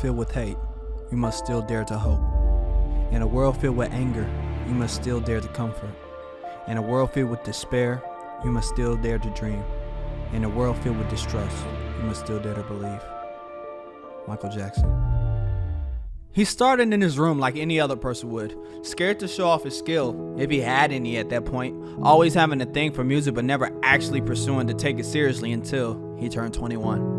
filled with hate, you must still dare to hope. In a world filled with anger, you must still dare to comfort. In a world filled with despair, you must still dare to dream. In a world filled with distrust, you must still dare to believe. Michael Jackson. He started in his room like any other person would, scared to show off his skill, if he had any at that point, always having a thing for music but never actually pursuing to take it seriously until he turned 21.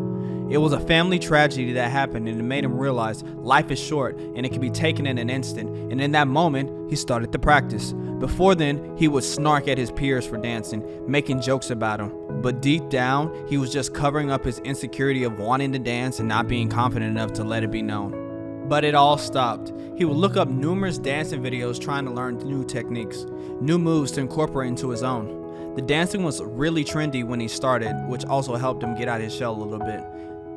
It was a family tragedy that happened, and it made him realize life is short and it can be taken in an instant, and in that moment, he started to practice. Before then, he would snark at his peers for dancing, making jokes about them, but deep down, he was just covering up his insecurity of wanting to dance and not being confident enough to let it be known. But it all stopped. He would look up numerous dancing videos trying to learn new techniques, new moves to incorporate into his own. The dancing was really trendy when he started, which also helped him get out of his shell a little bit.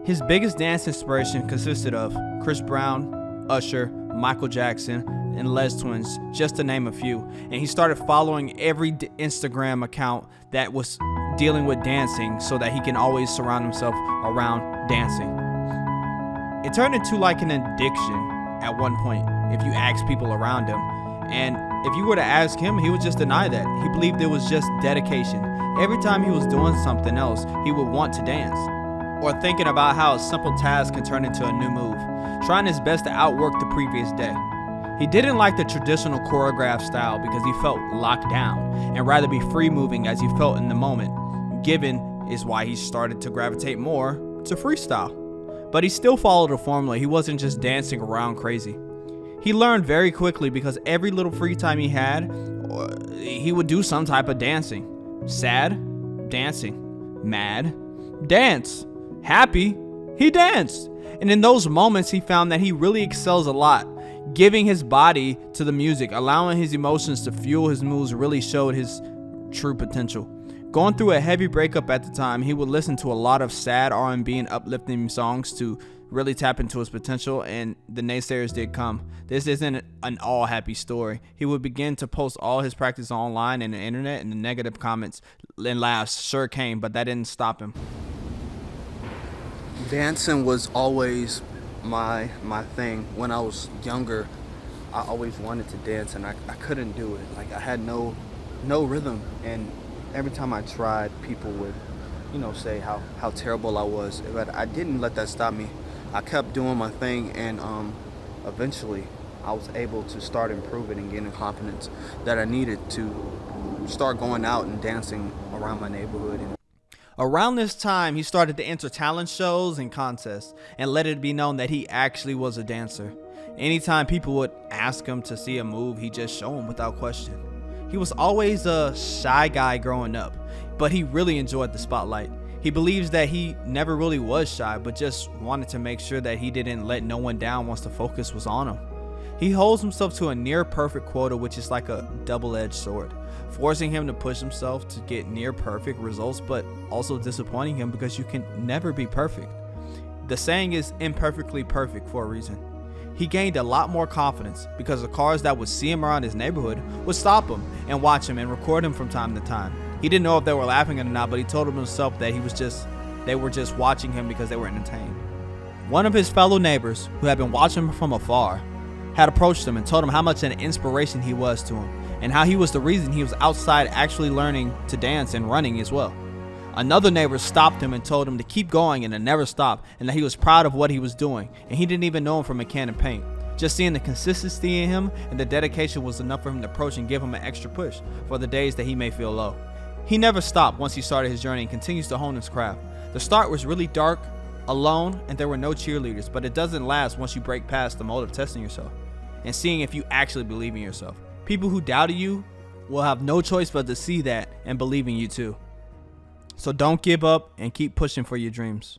His biggest dance inspiration consisted of Chris Brown, Usher, Michael Jackson, and Les Twins, just to name a few. And he started following every Instagram account that was dealing with dancing so that he can always surround himself around dancing. It turned into like an addiction at one point if you ask people around him. And if you were to ask him, he would just deny that. He believed it was just dedication. Every time he was doing something else, he would want to dance. Or thinking about how a simple task can turn into a new move, trying his best to outwork the previous day. He didn't like the traditional choreographed style because he felt locked down and rather be free moving as he felt in the moment. Given is why he started to gravitate more to freestyle. But he still followed a formula. He wasn't just dancing around crazy. He learned very quickly because every little free time he had, he would do some type of dancing. Sad, dancing. Mad, dance. Happy, he danced. And in those moments, he found that he really excels a lot. Giving his body to the music, allowing his emotions to fuel his moves really showed his true potential. Going through a heavy breakup at the time, he would listen to a lot of sad R&B and uplifting songs to really tap into his potential, and the naysayers did come. This isn't an all happy story. He would begin to post all his practice online and the internet, and the negative comments and laughs sure came, but that didn't stop him. Dancing was always my thing. When I was younger, I always wanted to dance, and I couldn't do it. Like, I had no rhythm, and every time I tried, people would, say how terrible I was. But I didn't let that stop me. I kept doing my thing, and eventually I was able to start improving and gaining confidence that I needed to start going out and dancing around my neighborhood. Around this time, he started to enter talent shows and contests and let it be known that he actually was a dancer. Anytime people would ask him to see a move, he'd just show them without question. He was always a shy guy growing up, but he really enjoyed the spotlight. He believes that he never really was shy, but just wanted to make sure that he didn't let no one down once the focus was on him. He holds himself to a near perfect quota, which is like a double-edged sword, forcing him to push himself to get near perfect results, but also disappointing him because you can never be perfect. The saying is imperfectly perfect for a reason. He gained a lot more confidence because the cars that would see him around his neighborhood would stop him and watch him and record him from time to time. He didn't know if they were laughing or not, but he told himself that they were just watching him because they were entertained. One of his fellow neighbors, who had been watching him from afar, had approached him and told him how much an inspiration he was to him, and how he was the reason he was outside actually learning to dance and running as well. Another neighbor stopped him and told him to keep going and to never stop, and that he was proud of what he was doing, and he didn't even know him from a can of paint. Just seeing the consistency in him and the dedication was enough for him to approach and give him an extra push for the days that he may feel low. He never stopped once he started his journey and continues to hone his craft. The start was really dark, alone, and there were no cheerleaders, but it doesn't last once you break past the mode of testing yourself and seeing if you actually believe in yourself. People who doubted you will have no choice but to see that and believe in you too. So don't give up and keep pushing for your dreams.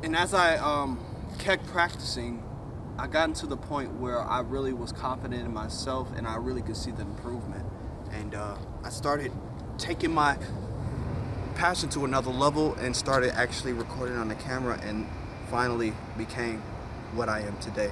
And as I kept practicing, I got to the point where I really was confident in myself and I really could see the improvement. And I started taking my passion to another level and started actually recording on the camera, and finally became what I am today.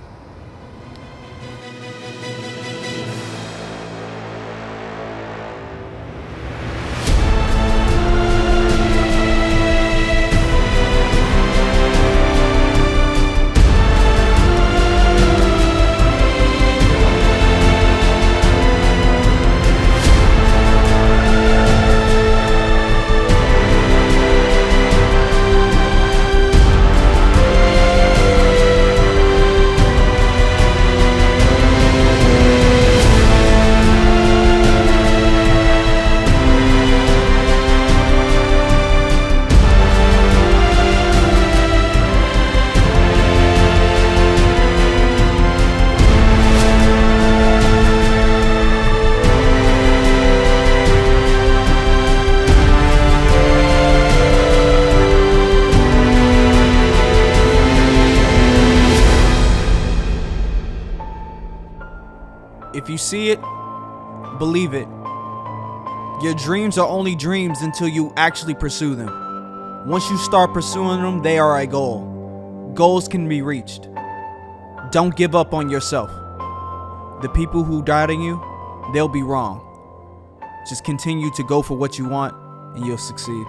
you see it, believe it. Your dreams are only dreams until you actually pursue them. Once you start pursuing them, they are a goal. Goals can be reached. Don't give up on yourself. The people who doubting you, they'll be wrong. Just continue to go for what you want and you'll succeed.